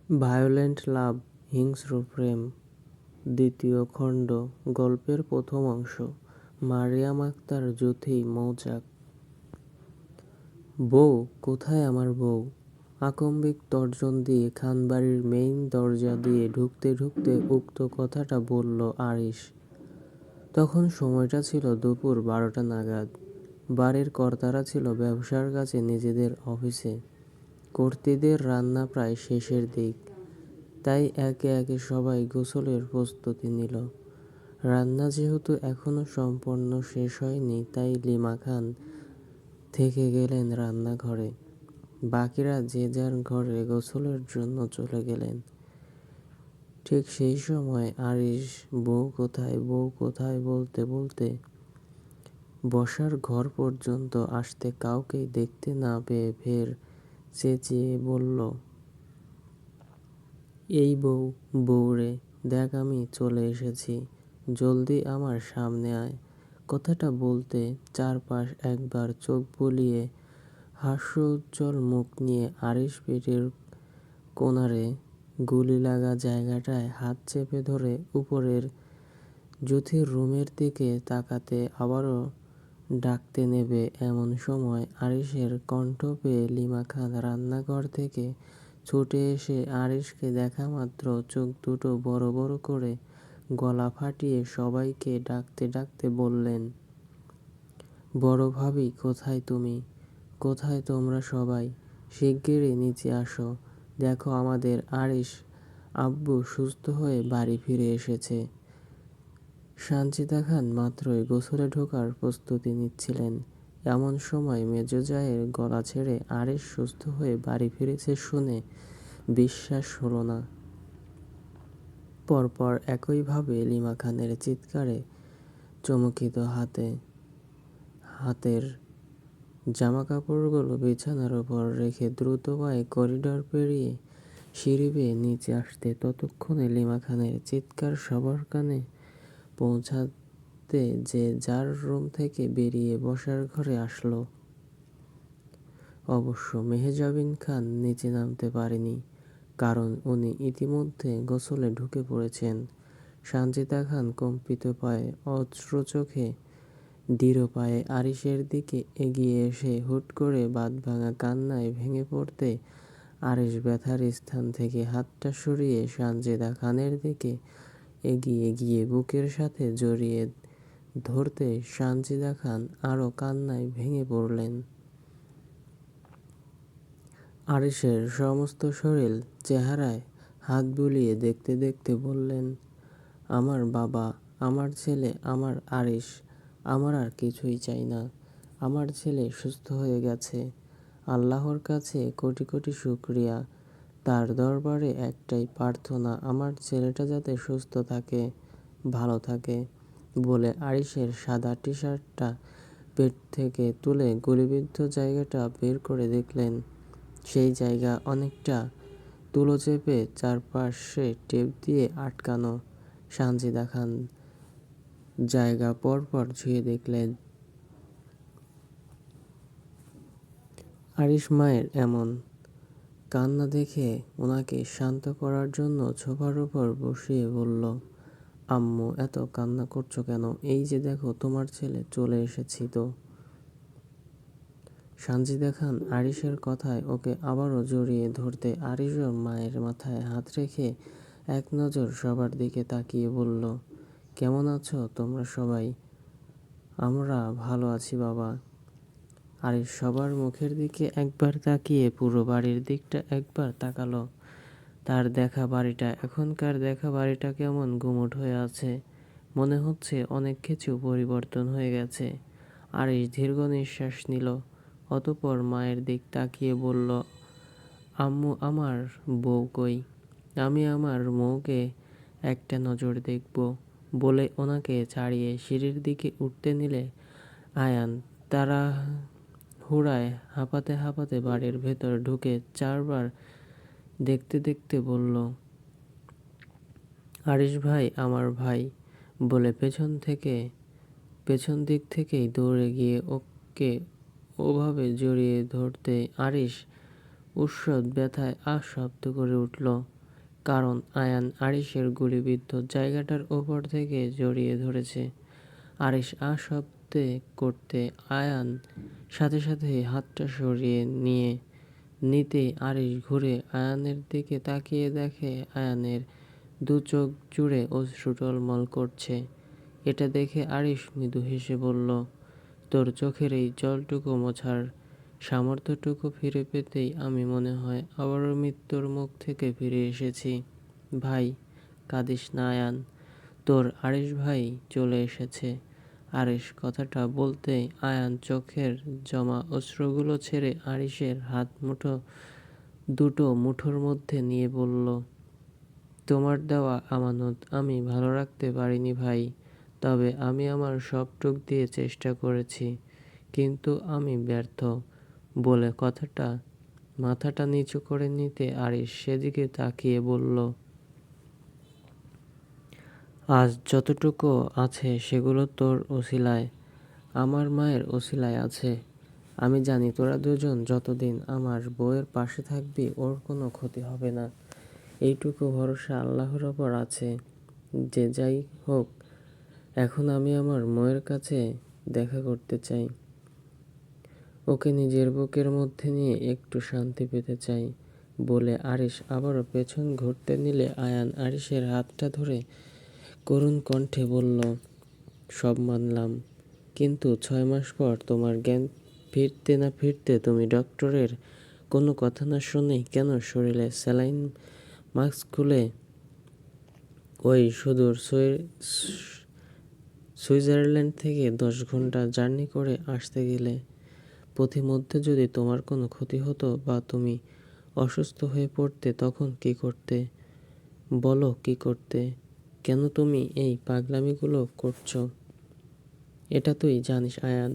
Violent লাভ, হিংস্র প্রেম, দ্বিতীয় খণ্ড। গল্পের প্রথম অংশ। মারিয়াম আক্তার, জ্যোতি মৌচাক। বউ কোথায়? আমার বউ? আকম্বিক তর্জন দিয়ে খানবাড়ির মেইন দরজা দিয়ে ঢুকতে ঢুকতে উক্ত কথাটা বলল আরিশ। তখন সময়টা ছিল দুপুর 12টা নাগাদ। বাড়ির কর্তারা ছিল ব্যবসার কাজে নিজেদের অফিসে। কর্ত্রীদের রান্না প্রায় শেষের দিক, তাই একে একে সবাই গোসলের প্রস্তুতি নিল। রান্না যেহেতু এখনো সম্পূর্ণ শেষ হয়নি, তাই লিমা খান থেকে গেলেন রান্নাঘরে। বাকিরা যে যার ঘরে গোসলের জন্য চলে গেলেন। ঠিক সেই সময় আরিশ বউ কোথায়, বউ কোথায় বলতে বলতে বসার ঘর পর্যন্ত আসতে কাউকেই দেখতে না পেয়ে ফের চেঁচিয়ে বলল, এই বউ, বউ রে, দেখ আমি চলে এসেছি, জলদি আমার সামনে আয়। কথাটা বলতে চারপাশ একবার চোখ বুলিয়ে হাস্যোজ্জ্বল মুখ নিয়ে আরিশ পেটের কোণারে গুলি লাগা জায়গাটায় হাত চেপে ধরে উপরের জ্যোতির রুমের দিকে তাকাতে আবারও ডাকতে নেবে এমন সময় আরিশের কণ্ঠ পেয়ে লিমা খান রান্নাঘর থেকে ছুটে এসে আরিশকে দেখা মাত্র চোখ দুটো বড় বড় করে গলা ফাটিয়ে সবাইকে ডাকতে ডাকতে বললেন, বড় ভাবি কোথায় তুমি? কোথায় তোমরা সবাই? শিগগিরই নিচে আসো, দেখো আমাদের আরিশ আব্বু সুস্থ হয়ে বাড়ি ফিরে এসেছে। সানজিদা খান মাত্রই গোসলে ঢোকার প্রস্তুতি নিচ্ছিলেন। এমন সময় মেজো জায়ের গলা ছেড়ে আরিশ সুস্থ হয়ে বাড়ি ফিরেছে শুনে বিশ্বাস হলো না। পরপর একইভাবে লিমা খানের চিৎকারে চমকিত হাতের জামাকাপড়গুলো বিছানার উপর রেখে দ্রুত পায়ে করিডর পেরিয়ে সিঁড়ি বেয়ে নিচে আসতে ততক্ষণে লিমা খানের চিৎকার সবার কানে পৌঁছাতে যে যার রুম থেকে বেরিয়ে বসার ঘরে আসলো। অবশ্য মেহজাবিন খান নিচে নামতে পারেনি, কারণ উনি ইতিমধ্যে গোসলে ঢুকে পড়েছেন। সানজিদা খান কম্পিত পায়ে, অশ্রু চোখে, দৃঢ় পায়ে আরিশের দিকে এগিয়ে এসে হুট করে বাঁধভাঙা কান্নায় ভেঙে পড়তে আরিশ ব্যথার স্থান থেকে হাতটা সরিয়ে সানজিদা খানের দিকে এগিয়ে গিয়ে বুকের সাথে জড়িয়ে ধরতে সানজিদা খান আরও কান্নায় ভেঙে পড়লেন। আরিশের সমস্ত শরীর চেহারায় হাত বুলিয়ে দেখতে দেখতে বললেন, আমার বাবা, আমার ছেলে, আমার আরিশ, আমার আর কিছুই চাই না। আমার ছেলে সুস্থ হয়ে গেছে। আল্লাহর কাছে কোটি কোটি শুকরিয়া। তার দরবারে একটাই প্রার্থনা, আমার ছেলেটা যাতে সুস্থ থাকে, ভালো থাকে। বলে আরিশের সাদা টি শার্টটা পেট থেকে তুলে গুলিবিদ্ধ জায়গাটা বের করে দেখলেন সেই জায়গা অনেকটা তুলো চেপে চারপাশে টেপ দিয়ে আটকানো। সানজিদা খান জায়গা পরপর ছুঁয়ে দেখলেন আরিশ মায়ের এমন কান্না দেখে ওনাকে শান্ত করার জন্য সোফার উপর বসিয়ে বলল, আম্মু এত কান্না করছো কেন? এই যে দেখো তোমার ছেলে চলে এসেছি তো। সানজিদা খান আরিশের কথায় ওকে আবারও জড়িয়ে ধরতে আরিশও মায়ের মাথায় হাত রেখে এক নজর সবার দিকে তাকিয়ে বলল, কেমন আছো তোমরা সবাই? আমরা ভালো আছি বাবা। আরিশ সবার মুখের দিকে একবার তাকিয়ে পুরো বাড়ির দিকটা একবার তাকালো। তার দেখা বাড়িটা, এখনকার দেখা বাড়িটা কেমন গুমোট হয়ে আছে। মনে হচ্ছে অনেক কিছু পরিবর্তন হয়ে গেছে। আরিশ দীর্ঘ নিঃশ্বাস নিল, অতঃপর মায়ের দিক তাকিয়ে বলল, আম্মু আমার বউ কই? আমি আমার বউকে একটা নজর দেখব। বলে ওনাকে ছাড়িয়ে সিঁড়ির দিকে উঠতে নিলে আয়ান তাড়াহুড়ায় হাঁপাতে হাঁপাতে বাড়ির ভেতর ঢুকে চারবার দেখতে দেখতে বলল, আরিশ ভাই, আমার ভাই। বলে পেছন দিক থেকেই দৌড়ে গিয়ে ওকে ওভাবে জড়িয়ে ধরতে আরিশ উষৎ ব্যথায় আহ শব্দ করে উঠল। কারণ আয়ান আরিশের গুলিবিদ্ধ জায়গাটার ওপর থেকে জড়িয়ে ধরেছে। আরিশ আশব্দে করতে আয়ান সাথে সাথে হাতটা সরিয়ে নিতেই আরিশ ঘুরে আয়ানের দিকে তাকিয়ে দেখে আয়ানের দু চোখ জুড়ে অশ্রু টলমল করছে। এটা দেখে আরিশ মৃদু হেসে বলল, তোর চোখের এই জলটুকু মোছার সামর্থ্যটুকু ফিরে পেতেই আমি মনে হয় আবারও মৃত্যুর মুখ থেকে ফিরে এসেছি। ভাই, কাঁদিস না আয়ান, তোর আরিশ ভাই চলে এসেছে। আরিশ কথাটা বলতেই আয়ান চোখের জমা অশ্রুগুলো ছেড়ে আরিশের হাত দুটো মুঠোর মধ্যে নিয়ে বলল, তোমার দেওয়া আমানত আমি ভালো রাখতে পারিনি ভাই, তবে আমি আমার সবটুক দিয়ে চেষ্টা করেছি, কিন্তু আমি ব্যর্থ। বলে মাথাটা নিচু করে নিতে আরিশ সেদিকে তাকিয়ে বলল, আজ যতটুকু আছে সেগুলো তোর অছিলায়, আমার মায়ের অছিলায় আছে। আমি জানি তোরা দুজন যতদিন আমার বউয়ের পাশে থাকবি ওর কোনো ক্ষতি হবে না। এইটুকু ভরসা আল্লাহর ওপর আছে। যে যাই হোক, এখন আমি আমার মায়ের কাছে দেখা করতে চাই। ওকে নিজের বুকের মধ্যে নিয়ে একটু শান্তি পেতে চাই। বলে আরিশ আবারও পেছন ঘুরতে নিলে আয়ান আরিশের হাতটা ধরে করুণ কণ্ঠে বলল, সব মানলাম, কিন্তু 6 মাস পর তোমার জ্ঞান ফিরতে না ফিরতে তুমি ডক্টরের কোনো কথা না শুনেই কেন শরীরে স্যালাইন মাস্ক খুলে ওই সুদূর সুইজারল্যান্ড থেকে 10 ঘন্টা জার্নি করে আসতে গেলে? পথিমধ্যে যদি তোমার কোনো ক্ষতি হতো বা তুমি অসুস্থ হয়ে পড়তে তখন কি করতে? বলো কি করতে? কেন তুমি এই পাগলামিগুলো করছো? এটা তুই জানিস আয়ান।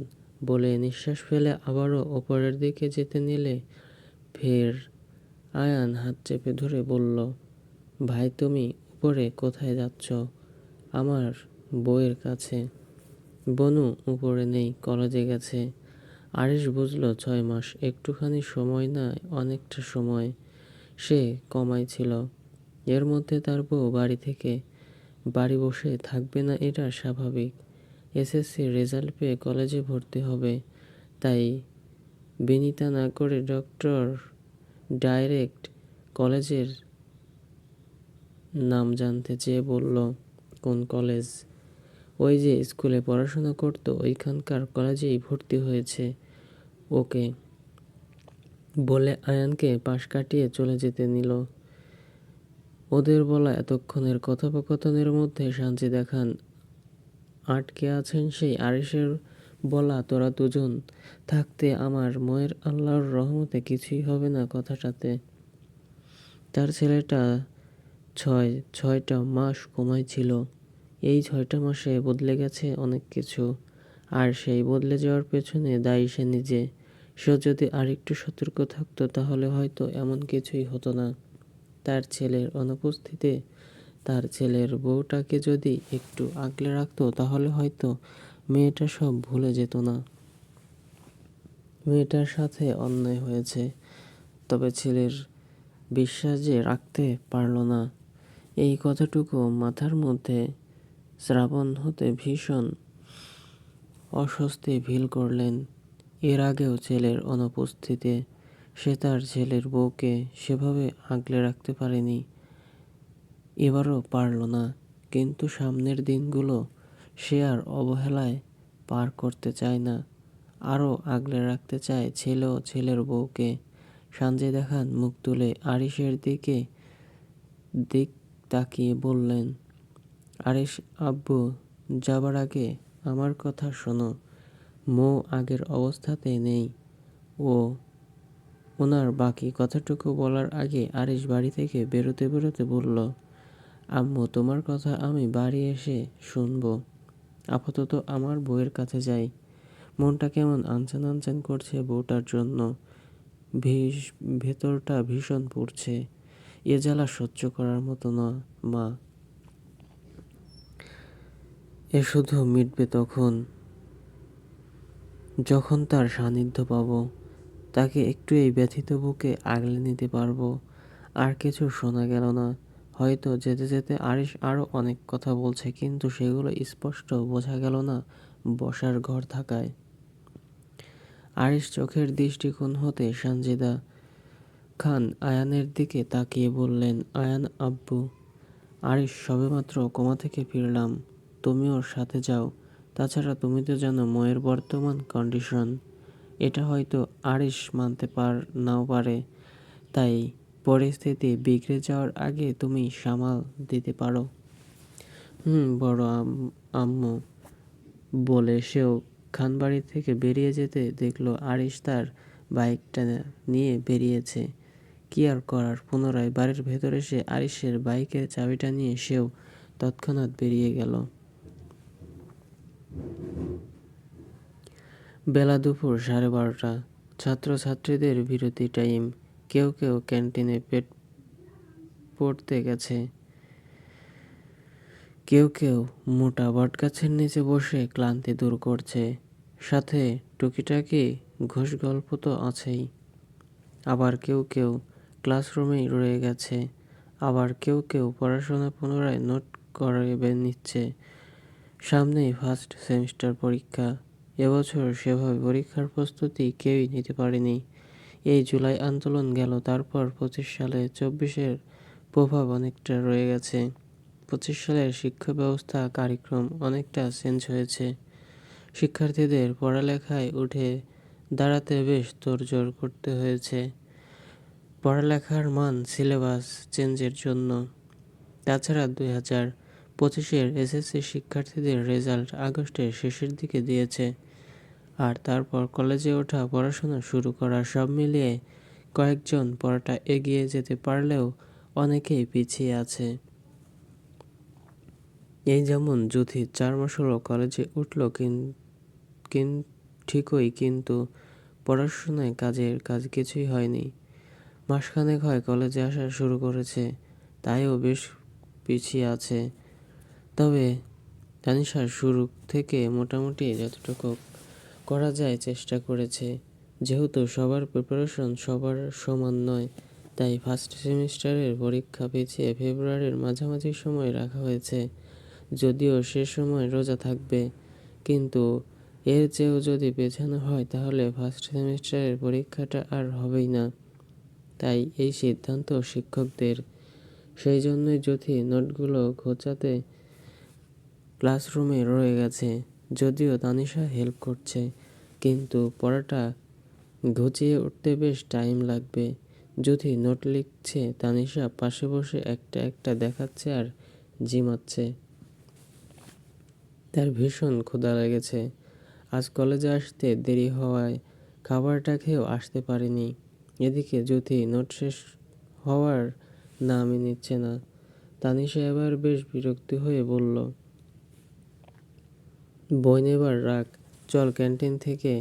বলে নিঃশ্বাস ফেলে আবারও ওপরের দিকে যেতে নিলে ফের আয়ান হাত চেপে ধরে বলল, ভাই তুমি উপরে কোথায় যাচ্ছ? আমার বউয়ের কাছে। বনু উপরে নেই, কলেজে গেছে। আরিশ বুঝল 6 মাস একটুখানি সময় না, অনেকটা সময় সে কমাইছিল। এর মধ্যে তার বউ বাড়ি বসে থাকবে না, এটা স্বাভাবিক। এসএসসির রেজাল্ট পেয়ে কলেজে ভর্তি হবে, তাই বিনিতা না করে ডক্টর ডাইরেক্ট কলেজের নাম জানতে চেয়ে বলল, কোন কলেজ? ওই যে স্কুলে পড়াশোনা করতো ওইখানকার কলেজেই ভর্তি হয়েছে ওকে। বলে আয়ানকে পাশ কাটিয়ে চলে যেতে নিল। ওদের বলা এতক্ষণের কথোপকথনের মধ্যে সানজি দেখান আটকে আছেন সেই আরিশের বলা, তোরা দুজন থাকতে আমার ময়ের আল্লাহর রহমতে কিছুই হবে না কথাটাতে। তার ছেলেটা 6টা মাস কোমায় ছিল। এই 6টা মাসে বদলে গেছে অনেক কিছু, আর সেই বদলে যাওয়ার পেছনে দায়ী সে নিজে। সে যদি আরেকটু সতর্ক থাকতো তাহলে হয়তো এমন কিছুই হতো না। তার ছেলের অনুপস্থিতিতে তার ছেলের বউটাকে যদি একটু আগলে রাখতো তাহলে হয়তো মেয়েটা সব ভুলে যেত না। মেয়েটার সাথে অন্যায় হয়েছে, তবে ছেলের বিশ্বাস যে রাখতে পারল না, এই কথাটুকু মাথার মধ্যে শ্রাবণ হতে ভীষণ অস্বস্তি ফিল করলেন। এর আগেও ছেলের অনুপস্থিতিতে সে তার ছেলের বউকে সেভাবে আগলে রাখতে পারেনি, এবারও পারল না। কিন্তু সামনের দিনগুলো সে আর অবহেলায় পার করতে চায় না, আরও আগলে রাখতে চায় ছেলে ও ছেলের বউকে। সানজি দেখান মুখ তুলে আরিশের দিক তাকিয়ে বললেন, আরিশ আব্বু যাবার আগে আমার কথা শোনো। মৌ আগের অবস্থাতে নেই। ওনার বাকি কথাটুকু বলার আগে আরিশ বাড়ি থেকে বেরোতে বেরোতে বলল, আম্মু তোমার কথা আমি বাড়ি এসে শুনবো, আপাতত আমার বউয়ের কাছে যাই। মনটা কেমন আনচান আনচান করছে বউটার জন্য। ভেতরটা ভীষণ পুড়ছে। এ জ্বালা সহ্য করার মতো না মা। এ শুধু মিটবে যখন তার সান্নিধ্য পাবো, তাকে একটু এই ব্যথিত বুকে আগলে নিতে পারবো। আর কিছু শোনা গেল না। হয়তো যেতে যেতে আরিশ আরও অনেক কথা বলছে, কিন্তু সেগুলো স্পষ্ট বোঝা গেল না বসার ঘর থাকায়। আরিশ চোখের দৃষ্টিকোণ হতে সানজিদা খান আয়ানের দিকে তাকিয়ে বললেন, আয়ান আব্বু। আরিশ সবেমাত্র কোমা থেকে ফিরলাম, তুমি ওর সাথে যাও। তাছাড়া তুমি তো জানো ময়ের বর্তমান কন্ডিশন। এটা হয়তো আরিশ মানতে নাও পারে, তাই পরিস্থিতি বিগড়ে যাওয়ার আগে তুমি সামাল দিতে পারো। বড় আম্মু বলে সেও খানবাড়ি থেকে বেরিয়ে যেতে দেখলো আরিশ তার বাইকটা নিয়ে বেরিয়েছে। কি আর করার, পুনরায় বাড়ির ভেতর এসে আরিশের বাইকের চাবিটা নিয়ে সেও তৎক্ষণাৎ বেরিয়ে গেল। বেলা দুপুর 12:30। ছাত্রছাত্রীদের বিরতি টাইম। কেউ কেউ ক্যান্টিনে পেট পড়তে গেছে, কেউ কেউ মোটা বটগাছের নিচে বসে ক্লান্তি দূর করছে। সাথে টুকিটাকি ঘুষ গল্প তো আছেই। আবার কেউ কেউ ক্লাসরুমেই রয়ে গেছে, আবার কেউ কেউ পড়াশোনা পুনরায় নোট করে নিচ্ছে। সামনেই ফার্স্ট সেমিস্টার পরীক্ষা। এবছর সেভাবে পরীক্ষার প্রস্তুতি কেউই নিতে পারেনি। এই জুলাই আন্দোলন গেল, তারপর 25 সালে 24-এর প্রভাব অনেকটা রয়ে গেছে। 25 সালের শিক্ষা ব্যবস্থা কারিক্রম অনেকটা চেঞ্জ হয়েছে। শিক্ষার্থীদের পড়ালেখায় উঠে দাঁড়াতে বেশ তোড়জোড় করতে হয়েছে পড়ালেখার মান সিলেবাস চেঞ্জের জন্য। তাছাড়া 2025-এর এসএসসি শিক্ষার্থীদের রেজাল্ট আগস্টের শেষের দিকে দিয়েছে। আর তারপর কলেজে ওঠা, পড়াশোনা শুরু করা, সব মিলিয়ে কয়েকজন পড়াটা এগিয়ে যেতে পারলেও অনেকেই পিছিয়ে আছে। এই যেমন যুথি 4 মাস হলো কলেজে উঠল, ঠিকই, কিন্তু পড়াশোনায় কাজ কিছুই হয়নি। মাসখানেক হয় কলেজে আসা শুরু করেছে, তাইও বেশ পিছিয়ে আছে। তবে তানিশা শুরু থেকে মোটামুটি যতটুকু করা যায় চেষ্টা করেছে। যেহেতু সবার প্রিপারেশন সবার সমান নয়, তাই ফার্স্ট সেমিস্টারের পরীক্ষা পিছিয়ে ফেব্রুয়ারির মাঝামাঝি সময় রাখা হয়েছে। যদিও সে সময় রোজা থাকবে, কিন্তু এর চেয়েও যদি পেছানো হয় তাহলে ফার্স্ট সেমিস্টারের পরীক্ষাটা আর হবেই না। তাই এই সিদ্ধান্ত শিক্ষকদের। সেই জন্যই যুথি নোটগুলো ঘোচাতে ক্লাসরুমে রয়ে গেছে। যদিও তানিশা হেল্প করছে, কিন্তু পড়াটা ঘুচিয়ে উঠতে বেশ টাইম লাগবে। যুথি নোট লিখছে, তানিশা পাশে বসে একটা একটা দেখাচ্ছে আর জিমাচ্ছে। তার ভীষণ ক্ষুধা লেগেছে। আজ কলেজে আসতে দেরি হওয়ায় খাবারটা খেয়েও আসতে পারেনি। এদিকে যুথি নোট শেষ হওয়ার নামই নিচ্ছে না। তানিশা এবার বেশ বিরক্তি হয়ে বলল, বই নেবার রাখ, চল ক্যান্টিন থেকে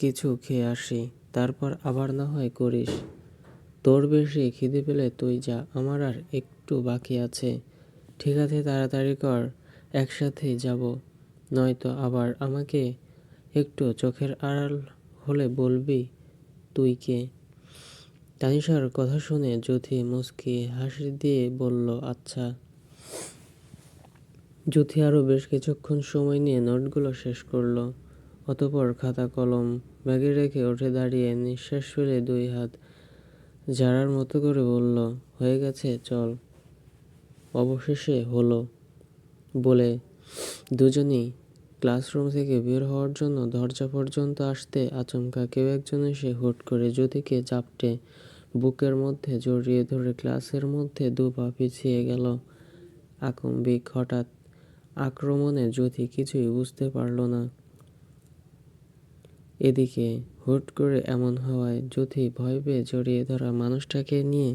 কিছু খেয়ে আসি, তারপর আবার না হয় করিস। তোর বেশি খিদে পেলে তুই যা, আমার আর একটু বাকি আছে। ঠিক আছে, তাড়াতাড়ি কর, একসাথেই যাব, নয়তো আবার আমাকে একটু চোখের আড়াল হলে বলবি তুই কে। তানিশার কথা শুনে যুথি মুচকি হাসি দিয়ে বলল, আচ্ছা। যুথি আরও বেশ কিছুক্ষণ সময় নিয়ে নোটগুলো শেষ করলো। অতঃপর খাতা কলম ব্যাগে রেখে উঠে দাঁড়িয়ে নিঃশ্বাস ফেলে 2 হাত ঝাড়ার মতো করে বলল, হয়ে গেছে, চল। অবশেষে হলো বলে দুজনই ক্লাসরুম থেকে বের হওয়ার জন্য দরজা পর্যন্ত আসতে আচমকা কেউ একজন এসে হুট করে যুথিকে চাপটে বুকের মধ্যে জড়িয়ে ধরে ক্লাসের মধ্যে 2 পা পিছিয়ে গেল। আকস্মিক হঠাৎ আক্রমণে যুথি কিছুই বুঝতে পারল না। এদিকে হুট করে এমন হওয়ায় যুথি ভয় পেয়ে জড়িয়ে ধরা মানুষটাকে নিয়ে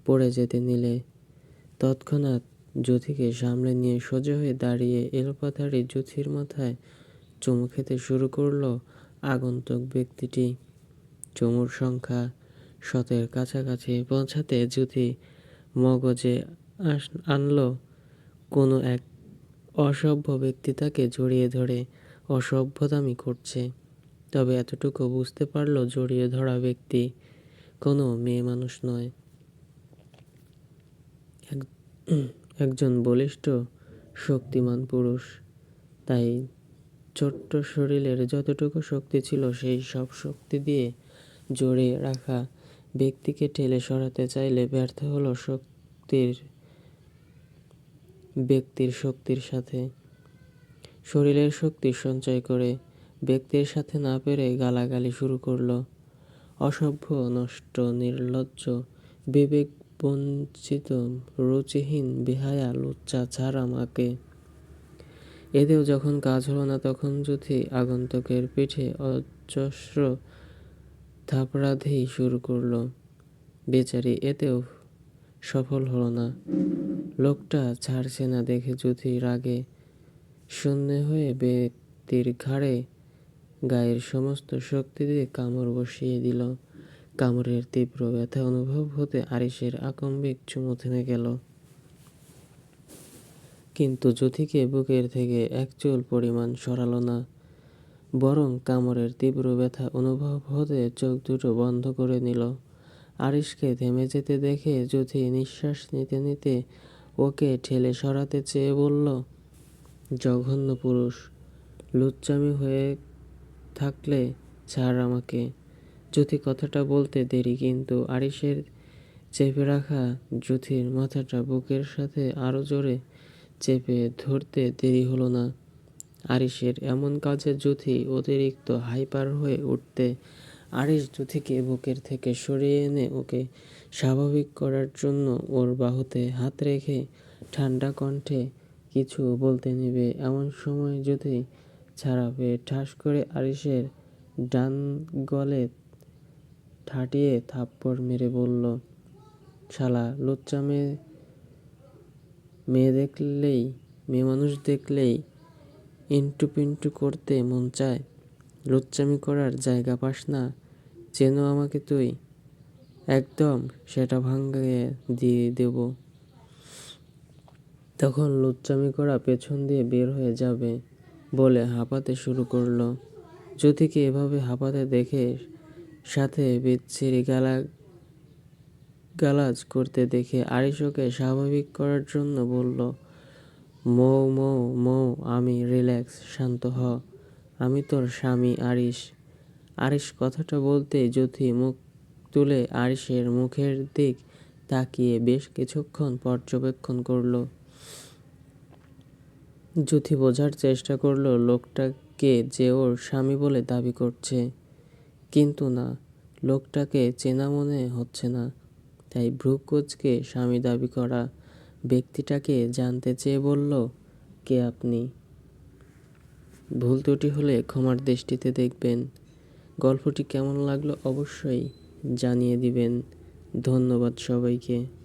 পড়ে যেতে নিলে তৎক্ষণাৎ যুথিকে সামলে নিয়ে সোজা হয়ে দাঁড়িয়ে এলোপাথাড়ি যুথির মাথায় চুমু খেতে শুরু করলো আগন্তুক ব্যক্তিটি। চুমুর সংখ্যা 7-এর কাছাকাছি পৌঁছাতে যুথি মগজে আনলো কোনো এক অসভ্য ব্যক্তি তাকে জড়িয়ে ধরে অসভ্যতামি করছে। তবে এতটুকু বুঝতে পারল জড়িয়ে ধরা ব্যক্তি কোনো মেয়ে মানুষ নয়। এক- একজন বলিষ্ঠ শক্তিমান পুরুষ। তাই ছোট্ট শরীরের যতটুকু শক্তি ছিল সেই সব শক্তি দিয়ে জড়িয়ে রাখা ব্যক্তিকে ঠেলে সরাতে চাইলে ব্যর্থ হলো ব্যক্তির শক্তির সাথে। শরীরের শক্তি সঞ্চয় করে ব্যক্তির সাথে না পেরে গালাগালি শুরু করলো। অসভ্য, নষ্ট, নির্লজ্জ, বিবেক বঞ্চিত, রুচিহীন, বেহায়া, লুচ্চা, ছাড় আমাকে। এতেও যখন কাজ হলো না তখন যুথি আগন্তুকের পিঠে অজস্র থাপড়া দিই শুরু করলো। বেচারি এতেও সফল হলো না। লোকটা ছাড়ছে না দেখে যুথি রাগে শূন্য হয়ে ব্যক্তির ঘাড়ে গায়ের সমস্ত শক্তি দিয়ে কামড় বসিয়ে দিল। কামড়ের তীব্র ব্যথা অনুভব হতে আরিসের আকম্বিক চুমু থেমে গেল। কিন্তু যুথিকে বুকের থেকে এক চুল পরিমাণ সরালো না, বরং কামড়ের তীব্র ব্যথা অনুভব হতে চোখ দুটো বন্ধ করে নিল। আরিসকে থেমে যেতে দেখে যুথি নিঃশ্বাস নিতে নিতে ওকে ঠেলে সরাতে চেয়ে বলল, জঘন্য পুরুষ, লুচ্চামি হয়ে থাকলে ছাড় আমাকে। যুথি কথাটা বলতে দেরি, কিন্তু আরিসের চেপে রাখা যুথির মাথাটা বুকের সাথে আরো জোরে চেপে ধরতে দেরি হলো না। আরিসের এমন কাজে যুথি অতিরিক্ত হাইপার হয়ে উঠতে আরিস যুথিকে বুকের থেকে সরিয়ে এনে ওকে স্বাভাবিক করার জন্য ওর বাহুতে হাত রেখে ঠান্ডা কণ্ঠে কিছু বলতে নেবে এমন সময় যুথি ছাড়া পেয়ে ঠাস করে আরিসের ডান গলে ঠাটিয়ে থাপ্পড় মেরে বলল, শালা লুচ্চা, মেয়ে মানুষ দেখলেই ইন্টু পিন্টু করতে মন চায়, লুচ্চামি করার জায়গা পাস না, চেনো আমাকে তুই? একদম সেটা ভাঙিয়ে দিয়ে দেব। তখন লুচ্চামি করা পেছন দিয়ে বের হয়ে যাবে বলে হাঁপাতে শুরু করলো। যুথিকে এভাবে হাঁপাতে দেখে সাথে বিচ্ছিরি গালাজ করতে দেখে আরিস ওকে স্বাভাবিক করার জন্য বলল, মৌ মৌ মৌ আমি, রিল্যাক্স, শান্ত হ, আমি তোর স্বামী আরিস। আরিস কথাটা বলতেই যুথি মুখ তুলে আরিসের মুখের দিক তাকিয়ে বেশ কিছুক্ষণ পর্যবেক্ষণ করলো। যুথি বোঝার চেষ্টা করলো লোকটাকে যে ওর স্বামী বলে দাবি করছে, কিন্তু না, লোকটাকে চেনা মনে হচ্ছে না। তাই ভ্রু কুঁচকে স্বামী দাবি করা ব্যক্তিটাকে জানতে চেয়ে বলল, কে আপনি? ভুল ত্রুটি হলে ক্ষমার দৃষ্টিতে দেখবেন। গল্পটি কেমন লাগলো অবশ্যই জানিয়ে দিবেন। ধন্যবাদ সবাইকে।